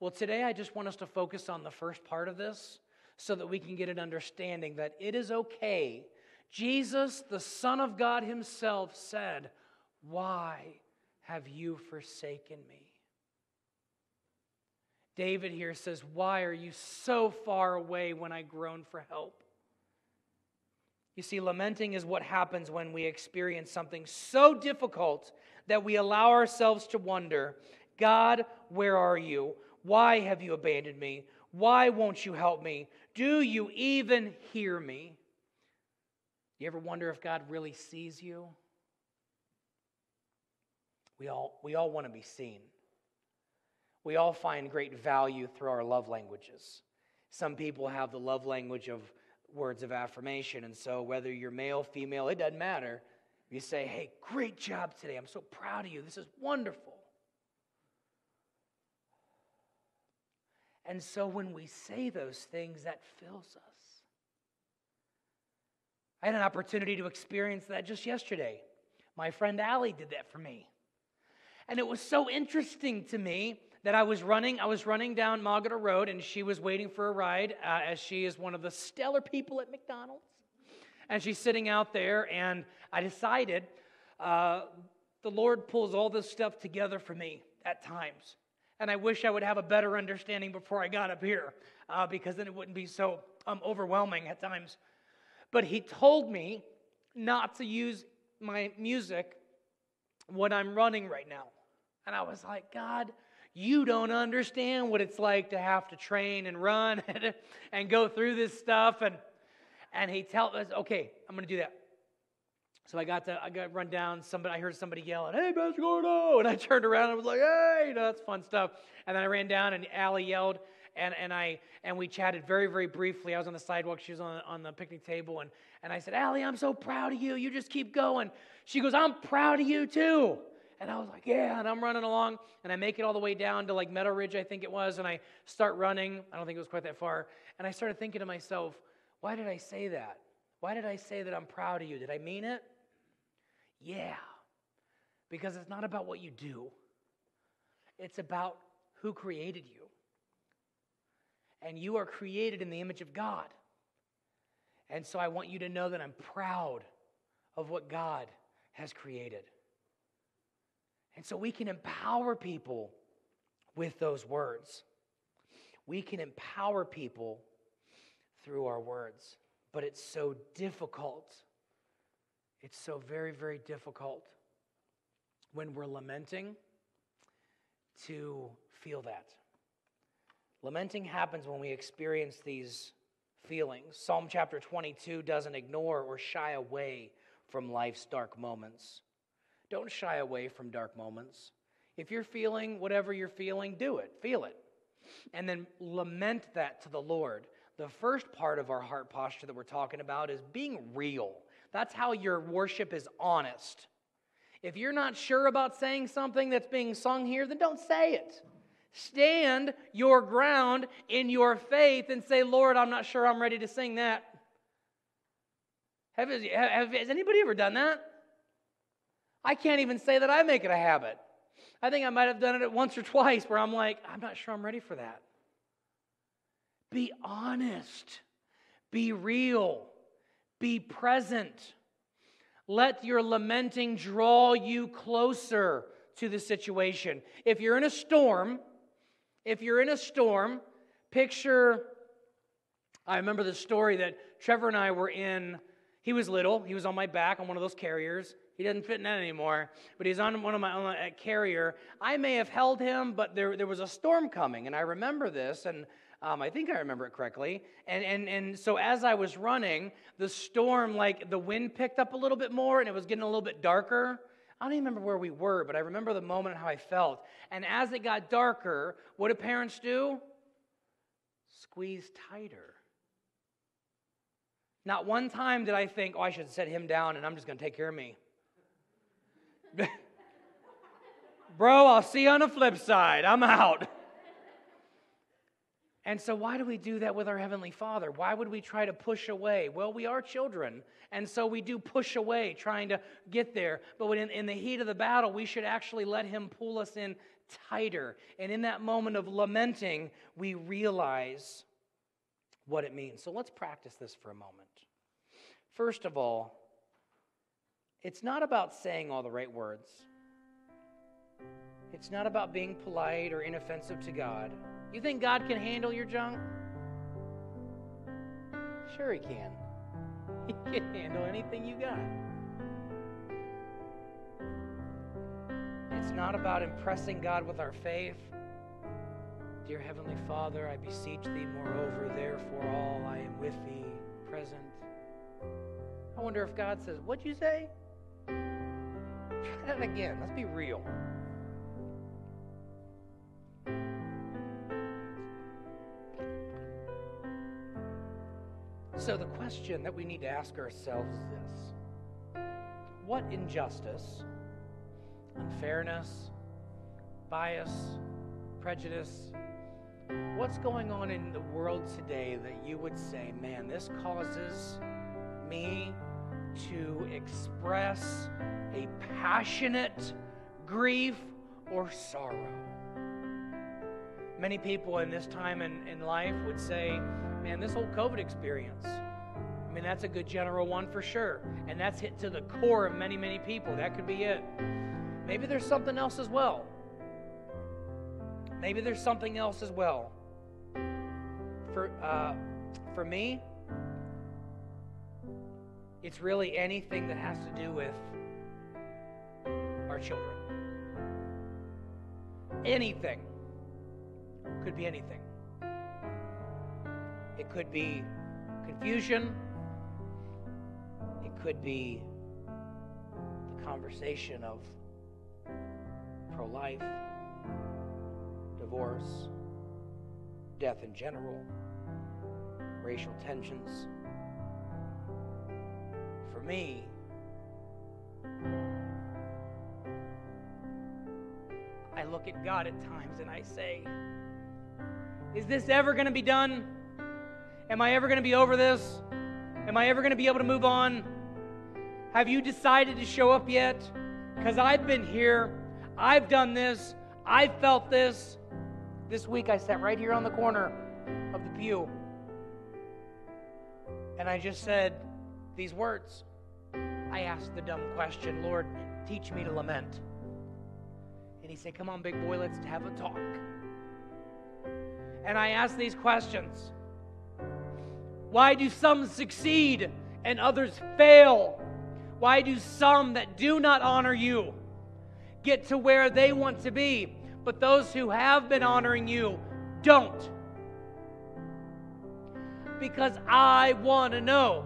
S5: Well, today I just want us to focus on the first part of this so that we can get an understanding that it is okay. Jesus, the Son of God himself, said, "Why have you forsaken me?" David here says, "Why are you so far away when I groan for help?" You see, lamenting is what happens when we experience something so difficult that we allow ourselves to wonder, "God, where are you? Why have you abandoned me? Why won't you help me? Do you even hear me?" You ever wonder if God really sees you? We all want to be seen. We all find great value through our love languages. Some people have the love language of words of affirmation, and so whether you're male, female, it doesn't matter. You say, "Hey, great job today. I'm so proud of you. This is wonderful." And so when we say those things, that fills us. I had an opportunity to experience that just yesterday. My friend Allie did that for me. And it was so interesting to me that I was running down Margaret Road, and she was waiting for a ride, as she is one of the stellar people at McDonald's. And she's sitting out there, and I decided the Lord pulls all this stuff together for me at times. And I wish I would have a better understanding before I got up here, because then it wouldn't be so overwhelming at times. But he told me not to use my music when I'm running right now. And I was like, "God, you don't understand what it's like to have to train and run and go through this stuff." And he tells us, "Okay, I'm going to do that." So I got to run down. I heard somebody yelling, "Hey, Pastor Gordo!" And I turned around and I was like, "Hey, that's fun stuff." And then I ran down, and Allie yelled, and we chatted very, very briefly. I was on the sidewalk. She was on the picnic table, and I said, "Allie, I'm so proud of you. You just keep going." She goes, "I'm proud of you too." And I was like, "Yeah," and I'm running along, and I make it all the way down to like Meadow Ridge, I think it was, and I start running. I don't think it was quite that far. And I started thinking to myself, why did I say that? Why did I say that I'm proud of you? Did I mean it? Yeah, because it's not about what you do. It's about who created you. And you are created in the image of God. And so I want you to know that I'm proud of what God has created. And so we can empower people with those words. We can empower people through our words. But it's so difficult. It's so very, very difficult when we're lamenting to feel that. Lamenting happens when we experience these feelings. Psalm chapter 22 doesn't ignore or shy away from life's dark moments. Don't shy away from dark moments. If you're feeling whatever you're feeling, do it. Feel it. And then lament that to the Lord. The first part of our heart posture that we're talking about is being real. That's how your worship is honest. If you're not sure about saying something that's being sung here, then don't say it. Stand your ground in your faith and say, "Lord, I'm not sure I'm ready to sing that." Has anybody ever done that? I can't even say that I make it a habit. I think I might have done it once or twice where I'm like, "I'm not sure I'm ready for that." Be honest. Be real. Be present. Let your lamenting draw you closer to the situation. If you're in a storm, picture, I remember the story that Trevor and I were in. He was little. He was on my back on one of those carriers. He doesn't fit in that anymore, but he's on one of my carrier. I may have held him, but there was a storm coming, and I remember this, and I think I remember it correctly. And so as I was running, the storm, like the wind picked up a little bit more, and it was getting a little bit darker. I don't even remember where we were, but I remember the moment and how I felt. And as it got darker, what do parents do? Squeeze tighter. Not one time did I think, "Oh, I should set him down and I'm just going to take care of me." Bro, I'll see you on the flip side. I'm out. And so why do we do that with our Heavenly Father? Why would we try to push away? Well, we are children, and so we do push away trying to get there. But when in the heat of the battle, we should actually let Him pull us in tighter. And in that moment of lamenting, we realize what it means. So let's practice this for a moment. First of all, it's not about saying all the right words. It's not about being polite or inoffensive to God. You think God can handle your junk? Sure He can. He can handle anything you got. It's not about impressing God with our faith. Dear Heavenly Father, I beseech Thee, moreover, therefore all I am with Thee present. I wonder if God says, what'd you say? Try that again. Let's be real. So the question that we need to ask ourselves is this: what injustice, unfairness, bias, prejudice, what's going on in the world today that you would say, man, this causes me to express a passionate grief or sorrow? Many people in this time in life would say, man, this whole COVID experience, I mean, that's a good general one for sure. And that's hit to the core of many, many people. That could be it. Maybe there's something else as well. Maybe there's something else as well. For me, it's really anything that has to do with our children. Anything. Could be anything. It could be confusion. It could be the conversation of pro-life, divorce, death in general, racial tensions. For me, I look at God at times and I say, is this ever going to be done? Am I ever going to be over this? Am I ever going to be able to move on? Have you decided to show up yet? Because I've been here. I've done this. I've felt this. This week I sat right here on the corner of the pew. And I just said these words. I asked the dumb question, Lord, teach me to lament. And He said, come on, big boy, let's have a talk. And I asked these questions. Why do some succeed and others fail? Why do some that do not honor you get to where they want to be, but those who have been honoring you don't? Because I want to know,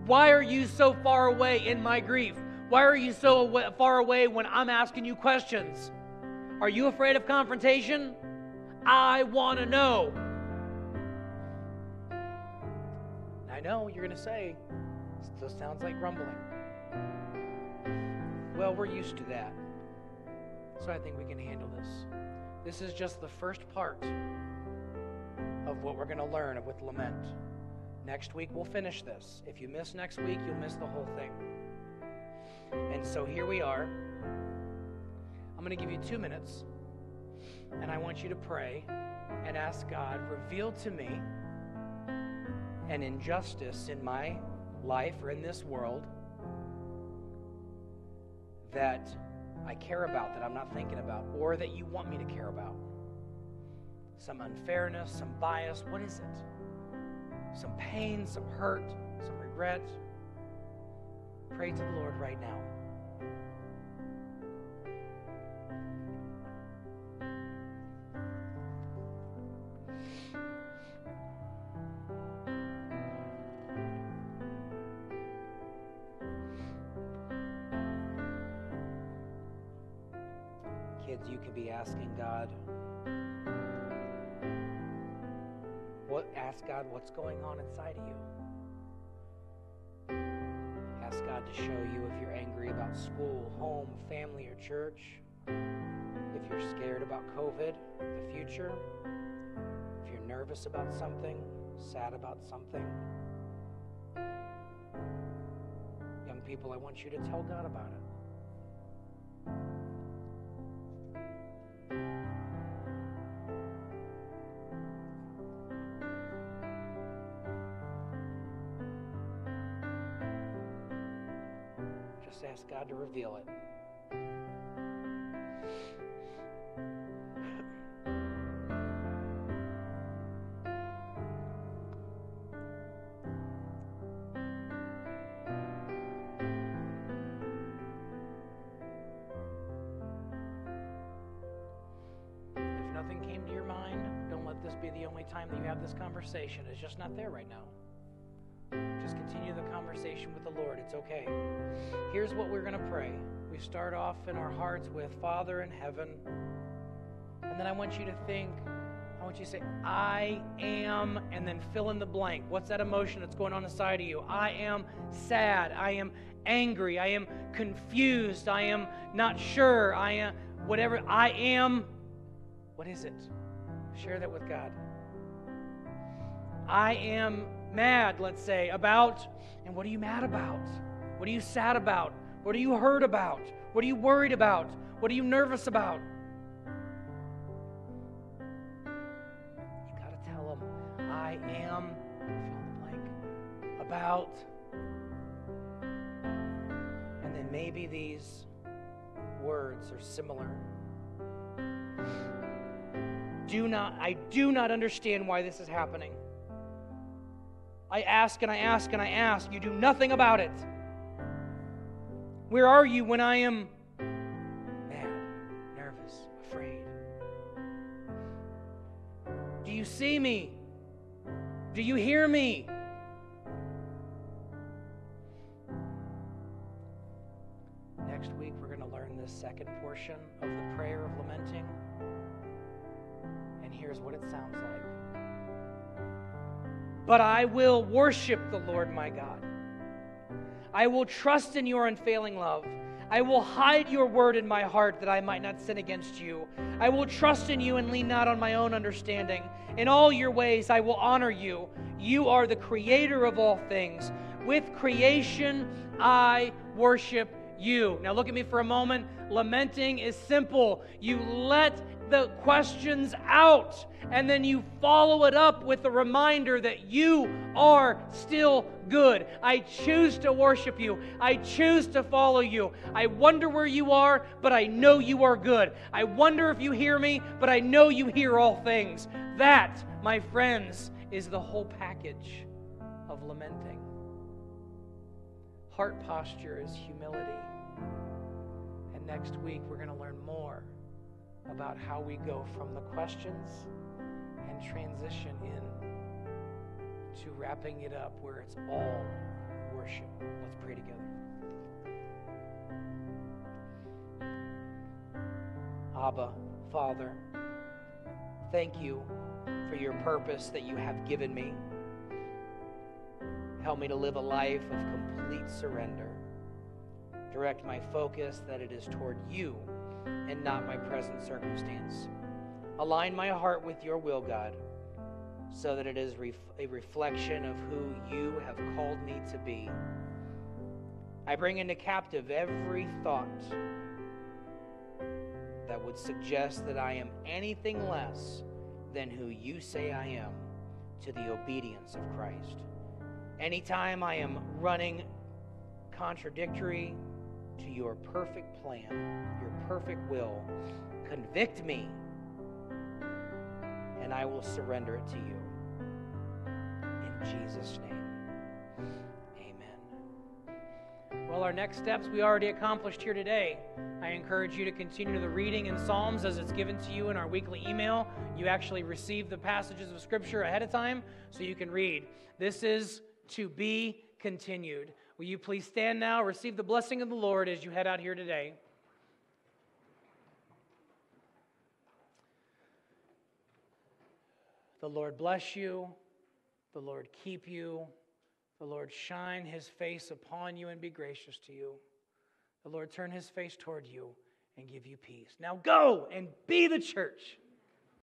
S5: why are you so far away in my grief? Why are you so far away when I'm asking you questions? Are you afraid of confrontation? I want to know. I know you're going to say, still sounds like grumbling. Well, we're used to that. So I think we can handle this. This is just the first part of what we're going to learn with lament. Next week, we'll finish this. If you miss next week, you'll miss the whole thing. And so here we are. I'm going to give you 2 minutes. And I want you to pray and ask God, reveal to me an injustice in my life or in this world that I care about, that I'm not thinking about, or that you want me to care about. Some unfairness, some bias, what is it? Some pain, some hurt, some regret. Pray to the Lord right now. Kids, you could be asking God, ask God what's going on inside of you. Ask God to show you if you're angry about school, home, family, or church. If you're scared about COVID, the future, if you're nervous about something, sad about something, young people, I want you to tell God about it. Just ask God to reveal it. If nothing came to your mind, don't let this be the only time that you have this conversation. It's just not there right now. Just continue the conversation with the Lord. It's okay. Here's what we're going to pray. We start off in our hearts with Father in heaven. And then I want you to say, I am, and then fill in the blank. What's that emotion that's going on inside of you? I am sad. I am angry. I am confused. I am not sure. I am whatever. I am. What is it? Share that with God. I am mad, let's say, about, and what are you mad about? What are you sad about? What are you hurt about? What are you worried about? What are you nervous about? You got to tell them, I am, fill in the blank, about, and then maybe these words are similar. I do not understand why this is happening. I ask and I ask and I ask. You do nothing about it. Where are you when I am mad, nervous, afraid? Do you see me? Do you hear me? Next week, we're going to learn this second portion of the prayer of lamenting. And here's what it sounds like. But I will worship the Lord my God. I will trust in your unfailing love. I will hide your word in my heart that I might not sin against you. I will trust in you and lean not on my own understanding. In all your ways I will honor you. You are the creator of all things. With creation I worship you. Now look at me for a moment. Lamenting is simple. You let the questions out, and then you follow it up with the reminder that you are still good. I choose to worship you. I choose to follow you. I wonder where you are, but I know you are good. I wonder if you hear me, but I know you hear all things. That, my friends, is the whole package of lamenting. Heart posture is humility. And next week, we're going to learn more about how we go from the questions and transition in to wrapping it up where it's all worship. Let's pray together. Abba, Father, thank you for your purpose that you have given me. Help me to live a life of complete surrender. Direct my focus that it is toward you and not my present circumstance. Align my heart with your will, God, so that it is a reflection of who you have called me to be. I bring into captive every thought that would suggest that I am anything less than who you say I am, to the obedience of Christ. Anytime I am running contradictory to your perfect plan, your perfect will, convict me, and I will surrender it to you. In Jesus' name, amen. Well, our next steps we already accomplished here today. I encourage you to continue the reading in Psalms as it's given to you in our weekly email. You actually receive the passages of Scripture ahead of time so you can read. This is to be continued. Will you please stand now, receive the blessing of the Lord as you head out here today. The Lord bless you. The Lord keep you. The Lord shine his face upon you and be gracious to you. The Lord turn his face toward you and give you peace. Now go and be the church